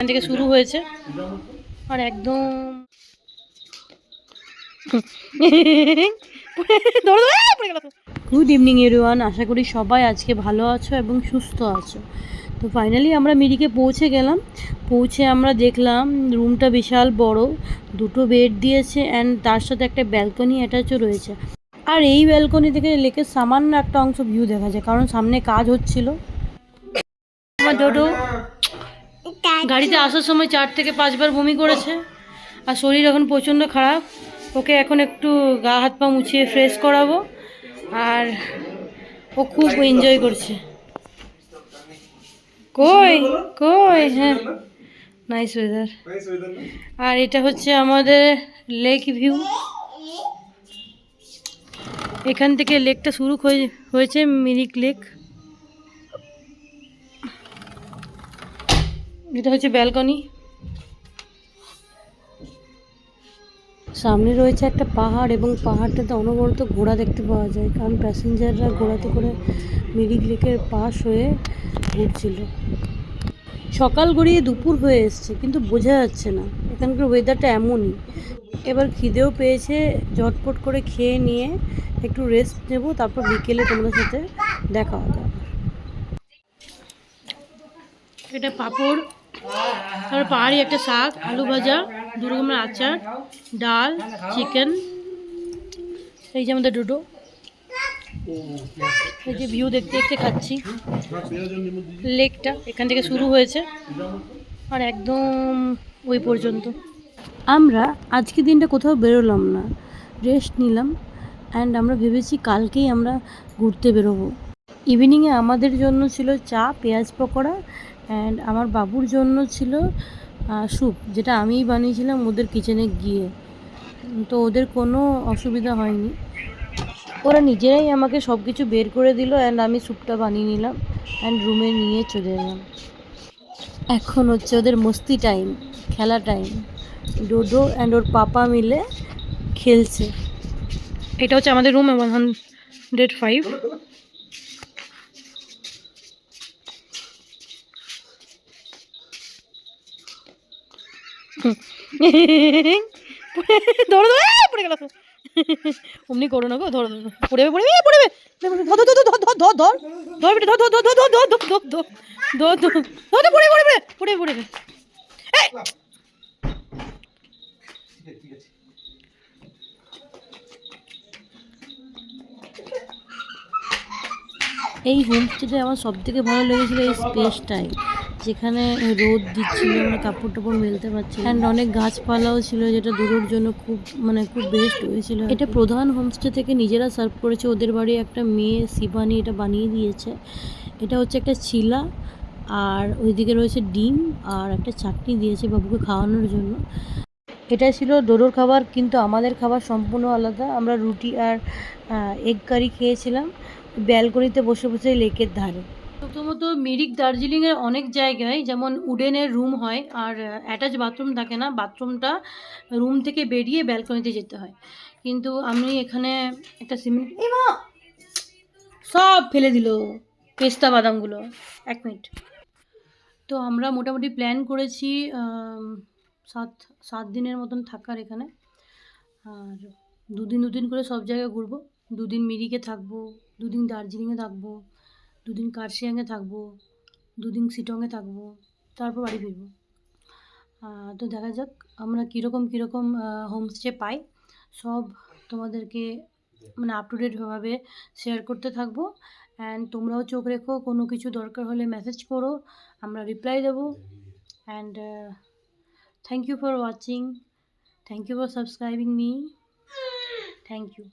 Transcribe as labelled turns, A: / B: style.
A: এখান থেকে শুরু হয়েছে আর একদম গুড ইভিনিং এভরিওয়ান, আশা করি সবাই আজকে ভালো আছো এবং সুস্থ আছো। তো ফাইনালি আমরা মিরিকে পৌঁছে গেলাম। পৌঁছে আমরা দেখলাম রুমটা বিশাল বড়, দুটো বেড দিয়েছে অ্যান্ড তার সাথে একটা ব্যালকনি অ্যাটাচও রয়েছে। আর এই ব্যালকনি থেকে লেকের সামান্য একটা অংশ ভিউ দেখা যায়, কারণ সামনে কাজ হচ্ছিল। আমার ডোডো গাড়িতে আসার সময় 4 থেকে 5 বার বমি করেছে আর শরীর এখন প্রচণ্ড খারাপ। ওকে এখন একটু গা হাত পা মুছিয়ে ফ্রেশ করাবো আর ও খুব এনজয় করছে। কই কই হ্যাঁ, নাইস ওয়েদার। আর এটা হচ্ছে আমাদের লেক ভিউ। এখান থেকে লেকটা শুরু হয়েছে, মিরিক লেক। এটা হচ্ছে ব্যালকনি। সামনে রয়েছে একটা পাহাড় এবং পাহাড়টাতে অনবরত ঘোড়া দেখতে পাওয়া যায়, কারণ প্যাসেঞ্জাররা ঘোড়াতে করে মিরিক লেকের পাশ হয়ে ঘুরছিল। সকাল গড়িয়ে দুপুর হয়ে এসছে কিন্তু বোঝা যাচ্ছে না, এখানকার ওয়েদারটা এমনই। এবার খিদেও পেয়েছে, ঝটপট করে খেয়ে নিয়ে একটু রেস্ট নেব, তারপর বিকেলে তোমাদের সাথে দেখা হবে। এটা পাঁপড়, তারপর পাহাড়ি একটা শাক, আলু ভাজা, 2 রকমের আচার, ডাল, চিকেন। এই যে আমাদের ডুডো, এই যে ভিউ দেখতে দেখতে খাচ্ছি। লেকটা এখান থেকে শুরু হয়েছে আর একদম ওই পর্যন্ত। আমরা আজকে দিনটা কোথাও বেরোলাম না, রেস্ট নিলাম অ্যান্ড আমরা ভেবেছি কালকেই আমরা ঘুরতে বেরোবো। ইভিনিংয়ে আমাদের জন্য ছিল চা, পেঁয়াজ পকোড়া অ্যান্ড আমার বাবুর জন্য ছিল স্যুপ, যেটা আমিই বানিয়েছিলাম ওদের কিচেনে গিয়ে। তো ওদের কোনো অসুবিধা হয়নি, ওরা নিজেরাই আমাকে সব কিছু বের করে দিল অ্যান্ড আমি স্যুপটা বানিয়ে নিলাম অ্যান্ড রুমে নিয়ে চলে এলাম। এখন হচ্ছে ওদের মস্তি টাইম, খেলা টাইম। ডোডো অ্যান্ড ওর পাপা মিলে খেলছে। এটা হচ্ছে আমাদের রুম 105। ধরো ধরো, পড়ে গেল তো। অমনি করো না গো, ধরো ধরো, পড়ে যাবে পড়ে যাবে পড়ে যাবে। ধর ধর ধর ধর ধর ধর ধর বেটা, ধর ধর ধর ধর ধর ধর ধর ধর ধর ধর ধর ধর, পড়ে পড়ে পড়ে পড়ে পড়ে। এই হোমস্টেতে আমার সবথেকে ভালো লেগেছিলো এই স্পেসটাই, যেখানে রোদ দিচ্ছিল, মানে কাপড় টাপড় মেলতে পারছি অ্যান্ড অনেক গাছপালাও ছিল, যেটা দূরের জন্য খুব বেস্ট হয়েছিল। এটা প্রধান হোমস্টে থেকে নিজেরা সার্ভ করেছে, ওদের বাড়ি একটা মেয়ে শিবানী এটা বানিয়ে দিয়েছে। এটা হচ্ছে একটা চিলা আর ওইদিকে রয়েছে ডিম আর একটা চাটনি দিয়েছে বাবুকে খাওয়ানোর জন্য। এটা ছিল ডোডোর খাবার, কিন্তু আমাদের খাবার সম্পূর্ণ আলাদা। আমরা রুটি আর এগ কারি খেয়েছিলাম ব্যালকনিতে বসে বসে লেকের ধারে। প্রথমত মিরিক দার্জিলিংয়ের অনেক জায়গায় যেমন উডেনের রুম হয় আর অ্যাটাচ বাথরুম থাকে না, বাথরুমটা রুম থেকে বেরিয়ে ব্যালকনিতে যেতে হয়। কিন্তু আমি এখানে একটা সিমেন্ট সব ফেলে দিল পেস্তা বাদামগুলো। 1 মিনিট। তো আমরা মোটামুটি প্ল্যান করেছি 7 দিনের মতন থাকার এখানে। আর 2 দিন করে সব জায়গায় ঘুরবো। 2 দিন মিরিকে থাকবো, 2 দিন দার্জিলিংয়ে থাকবো, 2 দিন কার্শিয়াংয়ে থাকবো, 2 দিন শিটংয়ে থাকবো, তারপর বাড়ি ফিরবো। তো দেখা যাক আমরা কীরকম হোমস্টে পাই, সব তোমাদেরকে মানে আপ টু ডেটভাবে শেয়ার করতে থাকবো। অ্যান্ড তোমরাও চোখ রেখো, কোনো কিছু দরকার হলে মেসেজ করো, আমরা রিপ্লাই দেবো। And thank you for watching, thank you for subscribing me, thank you.